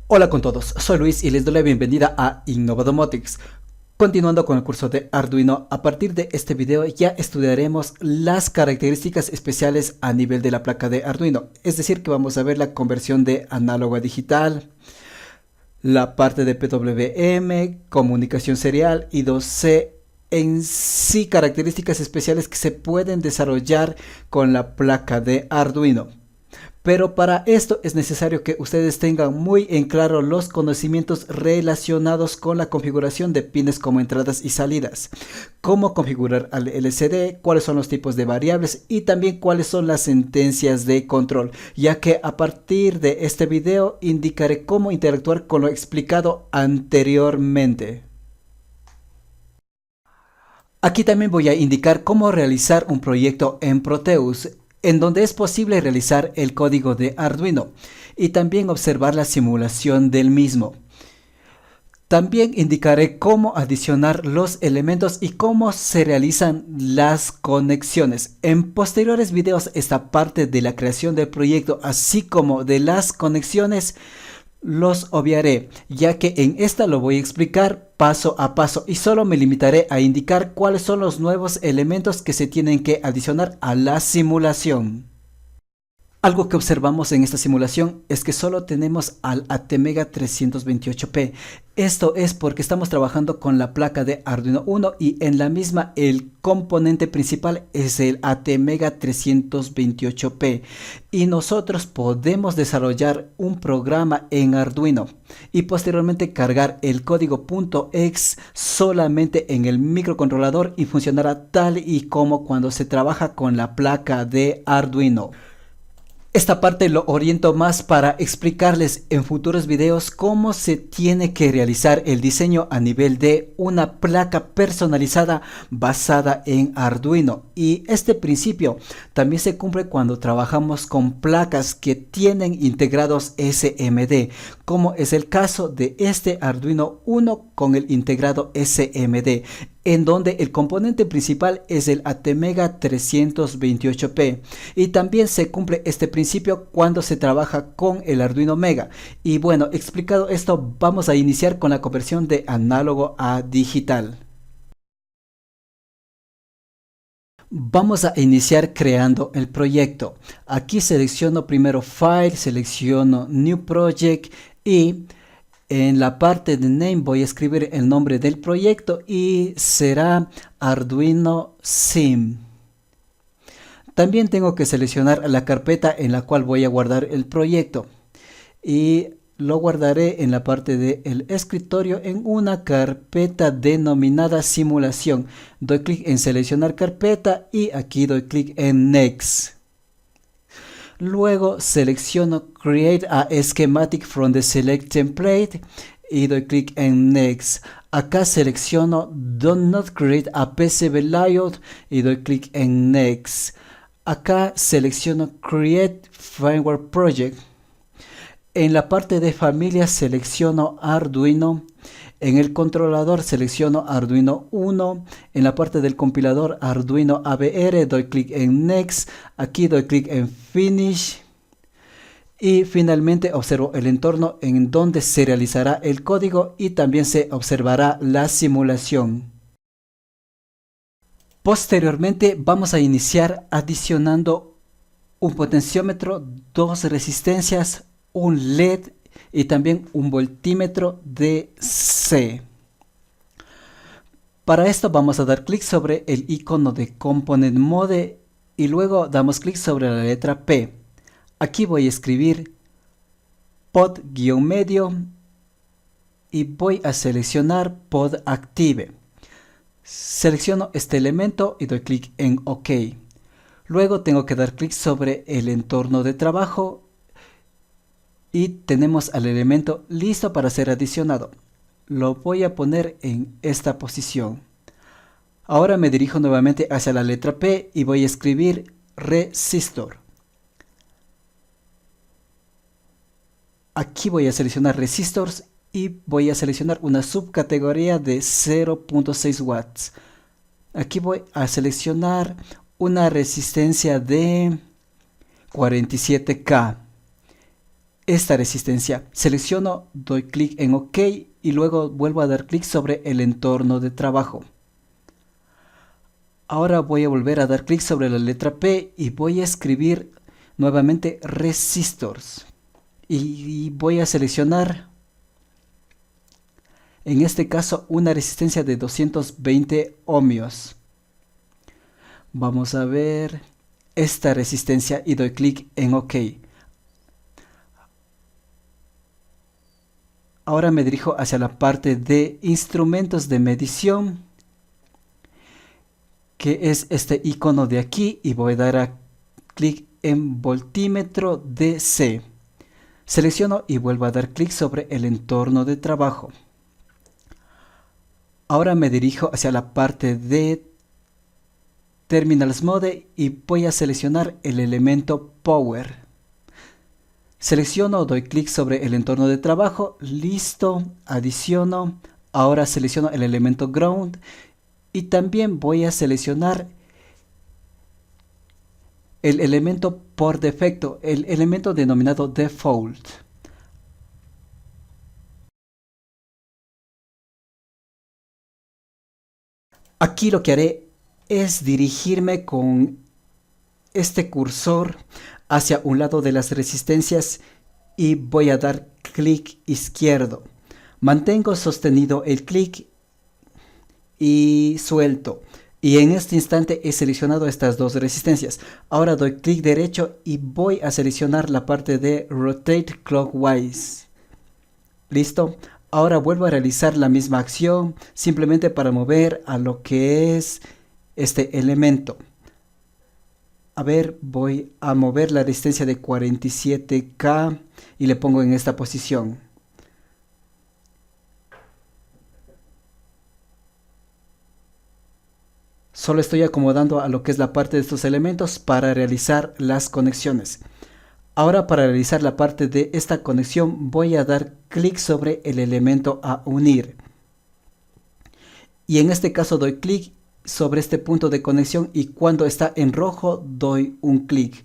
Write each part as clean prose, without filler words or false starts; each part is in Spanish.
Hola con todos, soy Luis y les doy la bienvenida a Innovadomotics. Continuando con el curso de Arduino, a partir de este video ya estudiaremos las características especiales a nivel de la placa de Arduino. Es decir, que vamos a ver la conversión de análogo a digital, la parte de PWM, comunicación serial y 2C, en sí características especiales que se pueden desarrollar con la placa de Arduino. Pero para esto es necesario que ustedes tengan muy en claro los conocimientos relacionados con la configuración de pines como entradas y salidas, cómo configurar al LCD, cuáles son los tipos de variables y también cuáles son las sentencias de control, ya que a partir de este video indicaré cómo interactuar con lo explicado anteriormente. Aquí también voy a indicar cómo realizar un proyecto en Proteus, en donde es posible realizar el código de Arduino y también observar la simulación del mismo. También indicaré cómo adicionar los elementos y cómo se realizan las conexiones. En posteriores videos esta parte de la creación del proyecto así como de las conexiones los obviaré, ya que en esta lo voy a explicar paso a paso y solo me limitaré a indicar cuáles son los nuevos elementos que se tienen que adicionar a la simulación. Algo que observamos en esta simulación es que solo tenemos al ATmega 328P. Esto es porque estamos trabajando con la placa de Arduino Uno y en la misma el componente principal es el ATmega 328P. Y nosotros podemos desarrollar un programa en Arduino y posteriormente cargar el código .exe solamente en el microcontrolador y funcionará tal y como cuando se trabaja con la placa de Arduino. Esta parte lo oriento más para explicarles en futuros videos cómo se tiene que realizar el diseño a nivel de una placa personalizada basada en Arduino. Y este principio también se cumple cuando trabajamos con placas que tienen integrados SMD, como es el caso de este Arduino Uno con el integrado SMD, en donde el componente principal es el ATmega 328P y también se cumple este principio cuando se trabaja con el Arduino Mega. Y bueno, explicado esto, vamos a iniciar con la conversión de análogo a digital. Vamos a iniciar creando el proyecto. Aquí selecciono primero File, selecciono New Project y en la parte de Name voy a escribir el nombre del proyecto y será Arduino Sim. También tengo que seleccionar la carpeta en la cual voy a guardar el proyecto y lo guardaré en la parte del escritorio en una carpeta denominada simulación. Doy clic en seleccionar carpeta y aquí doy clic en Next. Luego selecciono Create a Schematic from the Select Template y doy clic en Next. Acá selecciono Do not create a PCB layout y doy clic en Next. Acá selecciono Create Firmware Project. En la parte de familia selecciono Arduino. En el controlador selecciono Arduino Uno. En la parte del compilador Arduino ABR doy clic en Next. Aquí doy clic en Finish. Y finalmente observo el entorno en donde se realizará el código y también se observará la simulación. Posteriormente vamos a iniciar adicionando un potenciómetro, dos resistencias, un LED y también un voltímetro DC. Para esto vamos a dar clic sobre el icono de Component Mode y luego damos clic sobre la letra P. Aquí voy a escribir pod-medio y voy a seleccionar pod active. Selecciono este elemento y doy clic en OK. Luego tengo que dar clic sobre el entorno de trabajo y tenemos al elemento listo para ser adicionado. Lo voy a poner en esta posición. Ahora me dirijo nuevamente hacia la letra P y voy a escribir resistor. Aquí voy a seleccionar resistors y voy a seleccionar una subcategoría de 0.6 watts. Aquí voy a seleccionar una resistencia de 47K. esta resistencia. Selecciono, doy clic en OK y luego vuelvo a dar clic sobre el entorno de trabajo. Ahora voy a volver a dar clic sobre la letra P y voy a escribir nuevamente resistors. Y voy a seleccionar, en este caso, una resistencia de 220 ohmios. Vamos a ver esta resistencia y doy clic en OK. Ahora me dirijo hacia la parte de instrumentos de medición, que es este icono de aquí, y voy a dar clic en voltímetro DC. Selecciono y vuelvo a dar clic sobre el entorno de trabajo. Ahora me dirijo hacia la parte de Terminals Mode y voy a seleccionar el elemento Power. Selecciono, doy clic sobre el entorno de trabajo, listo, adiciono. Ahora selecciono el elemento Ground y también voy a seleccionar el elemento por defecto, el elemento denominado Default. Aquí lo que haré es dirigirme con este cursor hacia un lado de las resistencias y voy a dar clic izquierdo. Mantengo sostenido el clic y suelto. Y en este instante he seleccionado estas dos resistencias. Ahora doy clic derecho y voy a seleccionar la parte de Rotate Clockwise. ¿Listo? Ahora vuelvo a realizar la misma acción, simplemente para mover a lo que es este elemento. A ver, voy a mover la resistencia de 47K y le pongo en esta posición. Solo estoy acomodando a lo que es la parte de estos elementos para realizar las conexiones. Ahora, para realizar la parte de esta conexión, voy a dar clic sobre el elemento a unir. Y en este caso doy clic sobre este punto de conexión y cuando está en rojo doy un clic.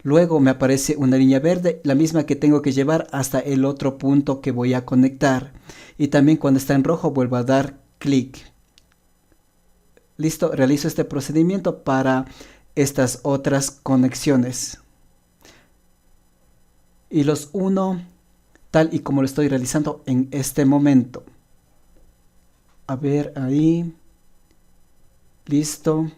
Luego me aparece una línea verde, la misma que tengo que llevar hasta el otro punto que voy a conectar. Y también cuando está en rojo vuelvo a dar clic. Listo, realizo este procedimiento para estas otras conexiones. Y los uno tal y como lo estoy realizando en este momento. A ver, ahí. Listo.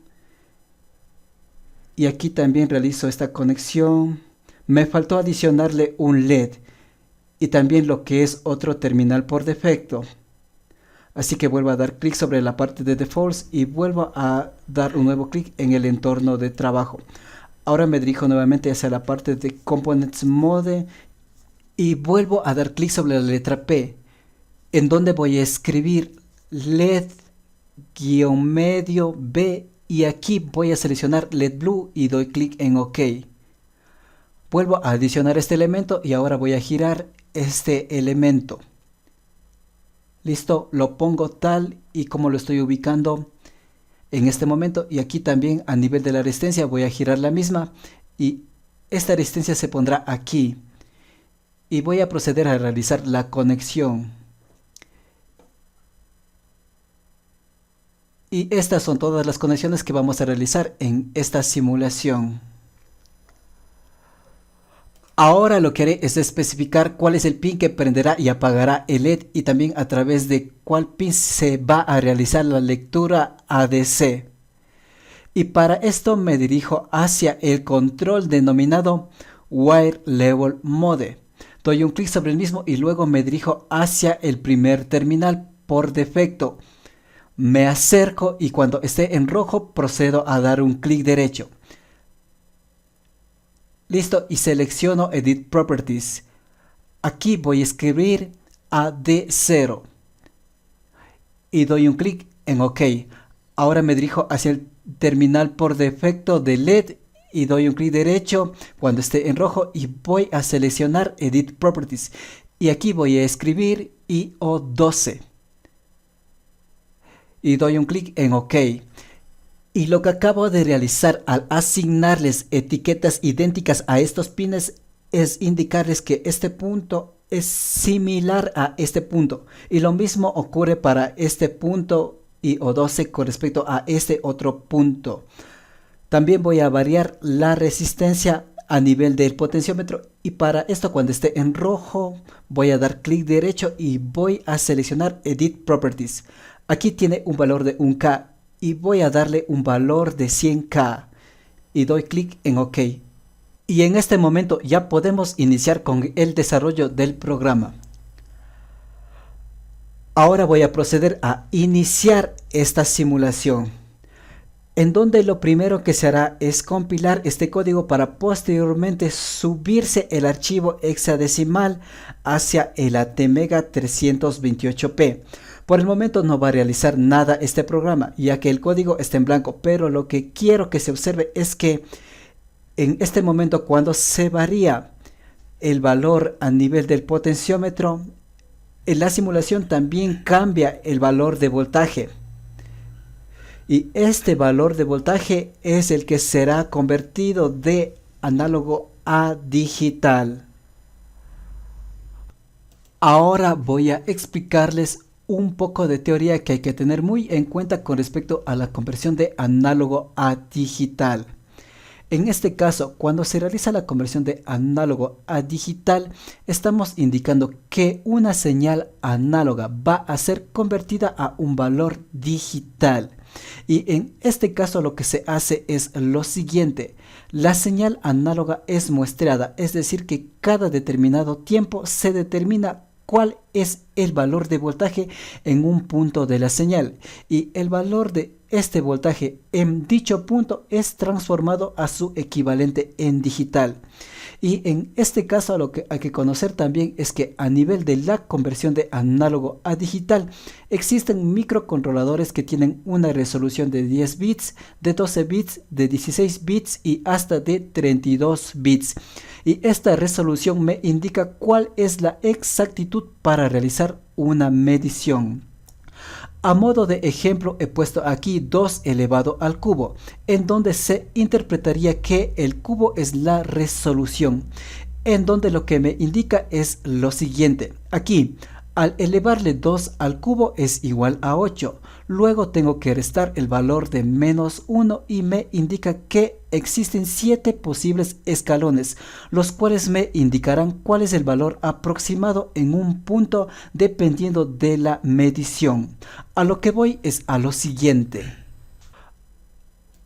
Y aquí también realizo esta conexión. Me faltó adicionarle un LED. Y también lo que es otro terminal por defecto. Así que vuelvo a dar clic sobre la parte de Defaults y vuelvo a dar un nuevo clic en el entorno de trabajo. Ahora me dirijo nuevamente hacia la parte de Components Mode y vuelvo a dar clic sobre la letra P, en donde voy a escribir LED-medio B y aquí voy a seleccionar LED Blue y doy clic en OK. Vuelvo a adicionar este elemento y ahora voy a girar este elemento. Listo, lo pongo tal y como lo estoy ubicando en este momento, y aquí también a nivel de la resistencia voy a girar la misma y esta resistencia se pondrá aquí y voy a proceder a realizar la conexión. Y estas son todas las conexiones que vamos a realizar en esta simulación. Ahora lo que haré es especificar cuál es el pin que prenderá y apagará el LED y también a través de cuál pin se va a realizar la lectura ADC. Y para esto me dirijo hacia el control denominado Wire Level Mode. Doy un clic sobre el mismo y luego me dirijo hacia el primer terminal por defecto. Me acerco y cuando esté en rojo procedo a dar un clic derecho. Listo, y selecciono Edit Properties. Aquí voy a escribir AD0 y doy un clic en OK. Ahora me dirijo hacia el terminal por defecto de LED y doy un clic derecho cuando esté en rojo y voy a seleccionar Edit Properties. Y aquí voy a escribir IO12 y doy un clic en OK. Y lo que acabo de realizar al asignarles etiquetas idénticas a estos pines es indicarles que este punto es similar a este punto, y lo mismo ocurre para este punto y O12 con respecto a este otro punto. También voy a variar la resistencia a nivel del potenciómetro, y para esto, cuando esté en rojo, voy a dar clic derecho y voy a seleccionar Edit Properties. Aquí tiene un valor de 1K y voy a darle un valor de 100K y doy clic en OK. Y en este momento ya podemos iniciar con el desarrollo del programa. Ahora voy a proceder a iniciar esta simulación, en donde lo primero que se hará es compilar este código para posteriormente subirse el archivo hexadecimal hacia el ATmega 328p. Por el momento no va a realizar nada este programa, ya que el código está en blanco, pero lo que quiero que se observe es que en este momento, cuando se varía el valor a nivel del potenciómetro, en la simulación también cambia el valor de voltaje. Y este valor de voltaje es el que será convertido de análogo a digital. Ahora voy a explicarles un poco de teoría que hay que tener muy en cuenta con respecto a la conversión de análogo a digital. En este caso, cuando se realiza la conversión de análogo a digital, estamos indicando que una señal análoga va a ser convertida a un valor digital. Y en este caso lo que se hace es lo siguiente: la señal análoga es muestreada, es decir, que cada determinado tiempo se determina cuál es el valor de voltaje en un punto de la señal, y el valor de este voltaje en dicho punto es transformado a su equivalente en digital. Y en este caso lo que hay que conocer también es que a nivel de la conversión de análogo a digital existen microcontroladores que tienen una resolución de 10 bits, de 12 bits, de 16 bits y hasta de 32 bits. Y esta resolución me indica cuál es la exactitud para realizar una medición. A modo de ejemplo he puesto aquí 2 elevado al cubo, en donde se interpretaría que el cubo es la resolución, en donde lo que me indica es lo siguiente. Aquí, al elevarle 2 al cubo es igual a 8. Luego tengo que restar el valor de menos 1 y me indica que existen 7 posibles escalones, los cuales me indicarán cuál es el valor aproximado en un punto dependiendo de la medición. A lo que voy es a lo siguiente.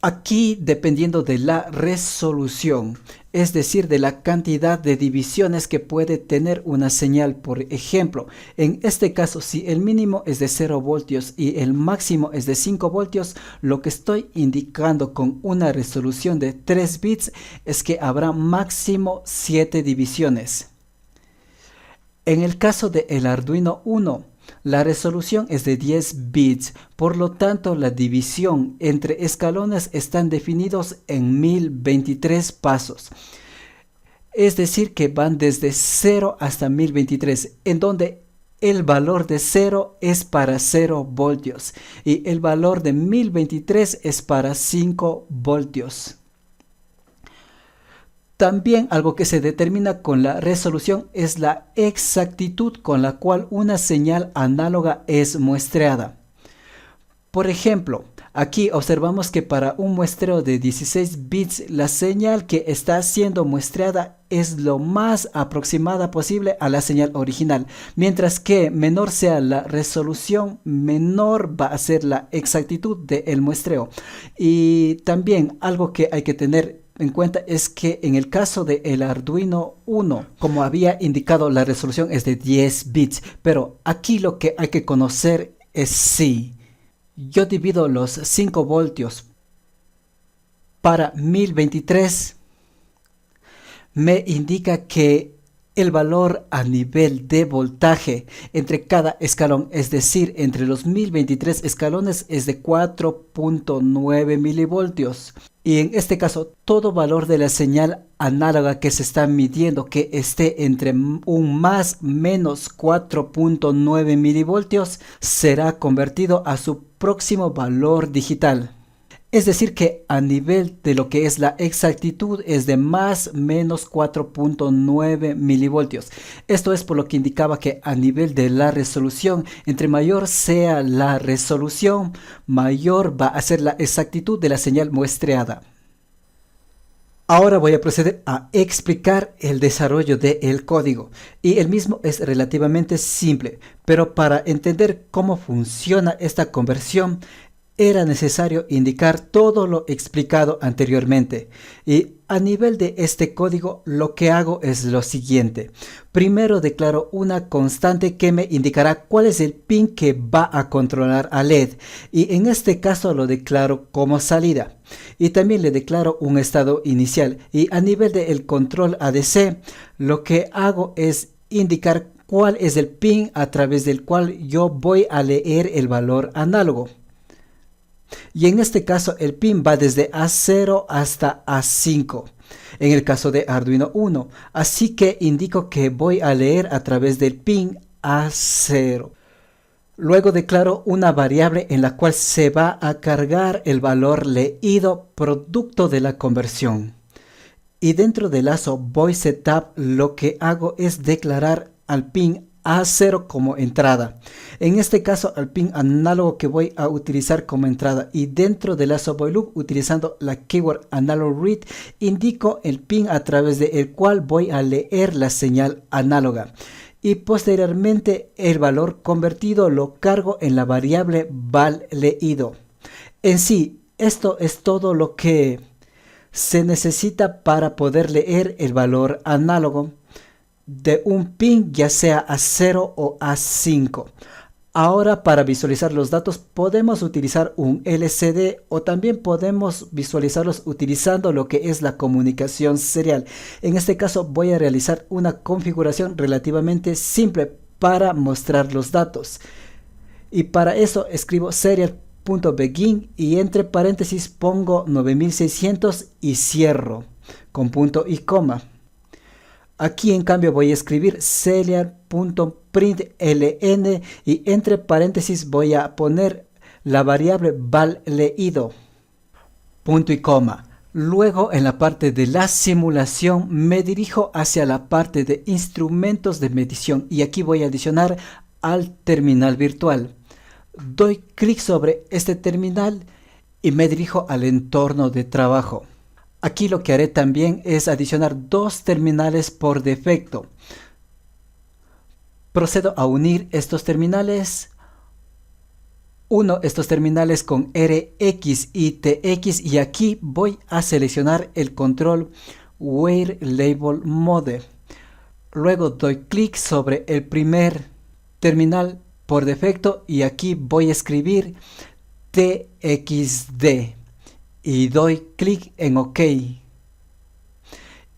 Aquí, dependiendo de la resolución, es decir, de la cantidad de divisiones que puede tener una señal, por ejemplo, en este caso, si el mínimo es de 0 voltios y el máximo es de 5 voltios, lo que estoy indicando con una resolución de 3 bits es que habrá máximo 7 divisiones. En el caso del Arduino Uno, la resolución es de 10 bits, por lo tanto la división entre escalones están definidos en 1023 pasos. Es decir, que van desde 0 hasta 1023, en donde el valor de 0 es para 0 voltios y el valor de 1023 es para 5 voltios. También algo que se determina con la resolución es la exactitud con la cual una señal análoga es muestreada. Por ejemplo, aquí observamos que para un muestreo de 16 bits la señal que está siendo muestreada es lo más aproximada posible a la señal original. Mientras que menor sea la resolución, menor va a ser la exactitud del muestreo. Y también algo que hay que tener en cuenta es que en el caso del Arduino Uno, como había indicado, la resolución es de 10 bits, pero aquí lo que hay que conocer es si yo divido los 5 voltios para 1023, me indica que el valor a nivel de voltaje entre cada escalón, es decir, entre los 1023 escalones, es de 4.9 milivoltios. Y en este caso, todo valor de la señal análoga que se está midiendo que esté entre un más menos 4.9 milivoltios será convertido a su próximo valor digital. Es decir que a nivel de lo que es la exactitud es de más menos 4.9 milivoltios. Esto es por lo que indicaba que a nivel de la resolución, entre mayor sea la resolución, mayor va a ser la exactitud de la señal muestreada. Ahora voy a proceder a explicar el desarrollo del código y el mismo es relativamente simple, pero para entender cómo funciona esta conversión era necesario indicar todo lo explicado anteriormente. Y a nivel de este código lo que hago es lo siguiente. Primero declaro una constante que me indicará cuál es el pin que va a controlar a LED y en este caso lo declaro como salida. Y también le declaro un estado inicial y a nivel del control ADC lo que hago es indicar cuál es el pin a través del cual yo voy a leer el valor análogo. Y en este caso el pin va desde A0 hasta A5 en el caso de Arduino Uno, así que indico que voy a leer a través del pin A0. Luego declaro una variable en la cual se va a cargar el valor leído producto de la conversión. Y dentro del lazo voiceTab lo que hago es declarar al pin A0 como entrada. En este caso al pin análogo que voy a utilizar como entrada y dentro del lazo void utilizando la keyword analog read indico el pin a través del cual voy a leer la señal análoga. Y posteriormente el valor convertido lo cargo en la variable val leído. En sí, esto es todo lo que se necesita para poder leer el valor análogo de un pin, ya sea A0 o A5. Ahora para visualizar los datos podemos utilizar un LCD o también podemos visualizarlos utilizando lo que es la comunicación serial. En este caso voy a realizar una configuración relativamente simple para mostrar los datos. Y para eso escribo serial.begin y entre paréntesis pongo 9600 y cierro con punto y coma. Aquí en cambio voy a escribir serial.println y entre paréntesis voy a poner la variable val leído, punto y coma. Luego en la parte de la simulación me dirijo hacia la parte de instrumentos de medición y aquí voy a adicionar al terminal virtual. Doy clic sobre este terminal y me dirijo al entorno de trabajo. Aquí lo que haré también es adicionar dos terminales por defecto. Procedo a unir estos terminales. Uno estos terminales con RX y TX y aquí voy a seleccionar el control Where Label Mode. Luego doy clic sobre el primer terminal por defecto y aquí voy a escribir TXD. Y doy clic en OK.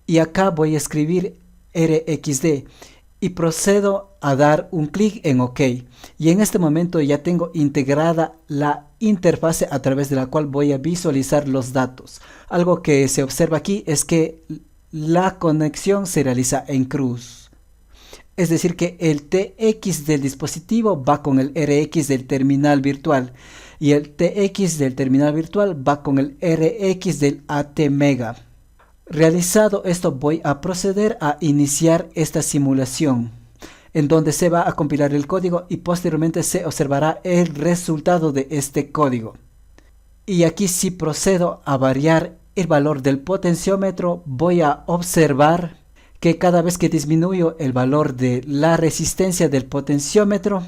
Y acá voy a escribir RXD y procedo a dar un clic en OK. Y en este momento ya tengo integrada la interfase a través de la cual voy a visualizar los datos. Algo que se observa aquí es que la conexión se realiza en cruz. Es decir que el TX del dispositivo va con el RX del terminal virtual. Y el TX del terminal virtual va con el RX del ATmega. Realizado esto voy a proceder a iniciar esta simulación en donde se va a compilar el código y posteriormente se observará el resultado de este código. Y aquí si procedo a variar el valor del potenciómetro voy a observar que cada vez que disminuyo el valor de la resistencia del potenciómetro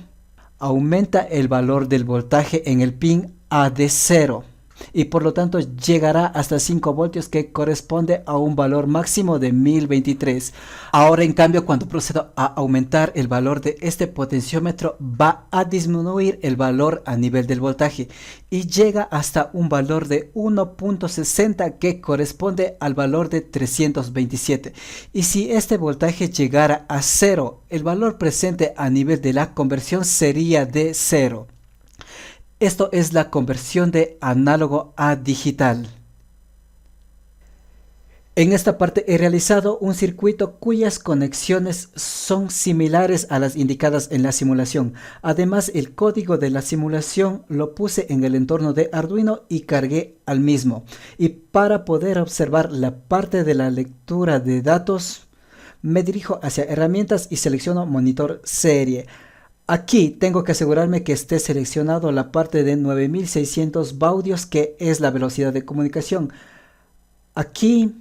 aumenta el valor del voltaje en el pin AD0 y por lo tanto llegará hasta 5 voltios que corresponde a un valor máximo de 1023. Ahora en cambio cuando procedo a aumentar el valor de este potenciómetro va a disminuir el valor a nivel del voltaje y llega hasta un valor de 1.60 que corresponde al valor de 327. Y si este voltaje llegara a 0, el valor presente a nivel de la conversión sería de 0. Esto es la conversión de análogo a digital. En esta parte he realizado un circuito cuyas conexiones son similares a las indicadas en la simulación. Además, el código de la simulación lo puse en el entorno de Arduino y cargué al mismo. Y para poder observar la parte de la lectura de datos, me dirijo hacia herramientas y selecciono monitor serie. Aquí tengo que asegurarme que esté seleccionado la parte de 9600 baudios, que es la velocidad de comunicación. Aquí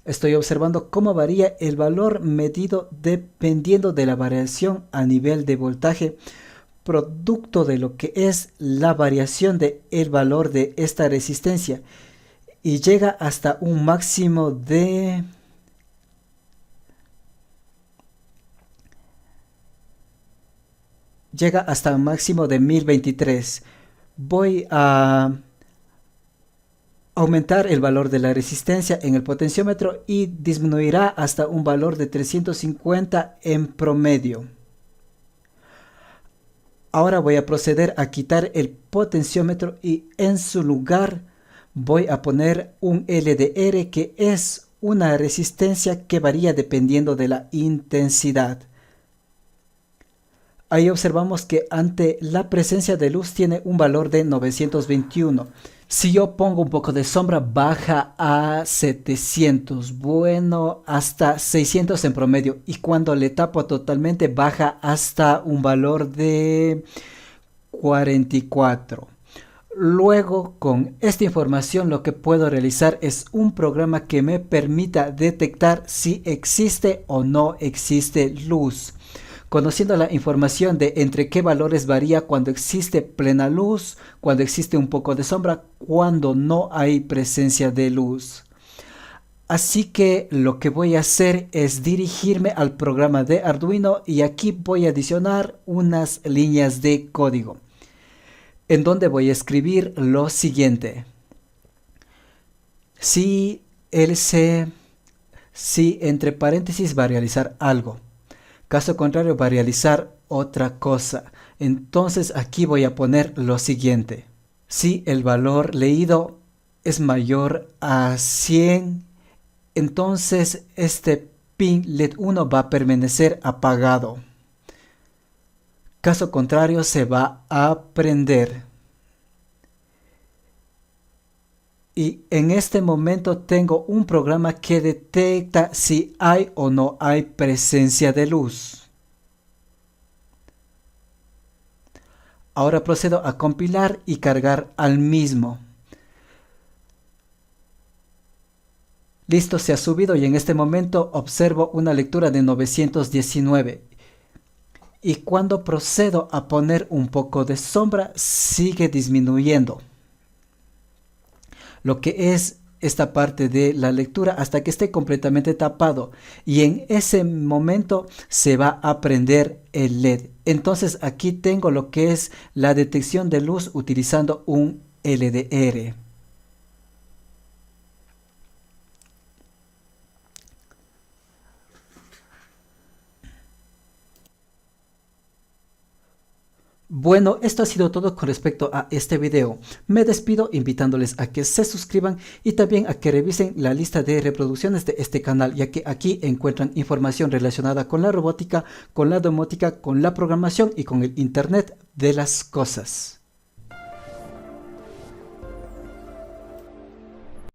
estoy observando cómo varía el valor medido dependiendo de la variación a nivel de voltaje, producto de lo que es la variación del valor de esta resistencia, y llega hasta un máximo de 1023. Voy a aumentar el valor de la resistencia en el potenciómetro y disminuirá hasta un valor de 350 en promedio. Ahora voy a proceder a quitar el potenciómetro y en su lugar voy a poner un LDR, que es una resistencia que varía dependiendo de la intensidad. Ahí observamos que ante la presencia de luz tiene un valor de 921. Si yo pongo un poco de sombra, baja a 700, bueno, hasta 600 en promedio. Y cuando le tapo totalmente, baja hasta un valor de 44. Luego, con esta información, lo que puedo realizar es un programa que me permita detectar si existe o no existe luz. Conociendo la información de entre qué valores varía cuando existe plena luz, cuando existe un poco de sombra, cuando no hay presencia de luz. Así que lo que voy a hacer es dirigirme al programa de Arduino y aquí voy a adicionar unas líneas de código, en donde voy a escribir lo siguiente. Si entre paréntesis va a realizar algo. Caso contrario, va a realizar otra cosa. Entonces aquí voy a poner lo siguiente. Si el valor leído es mayor a 100, entonces este pin LED 1 va a permanecer apagado. Caso contrario, se va a prender. Y en este momento tengo un programa que detecta si hay o no hay presencia de luz. Ahora procedo a compilar y cargar al mismo. Listo, se ha subido y en este momento observo una lectura de 919. Y cuando procedo a poner un poco de sombra, sigue disminuyendo lo que es esta parte de la lectura hasta que esté completamente tapado, y en ese momento se va a prender el LED. Entonces aquí tengo lo que es la detección de luz utilizando un LDR. Bueno, esto ha sido todo con respecto a este video. Me despido invitándoles a que se suscriban y también a que revisen la lista de reproducciones de este canal, ya que aquí encuentran información relacionada con la robótica, con la domótica, con la programación y con el Internet de las cosas.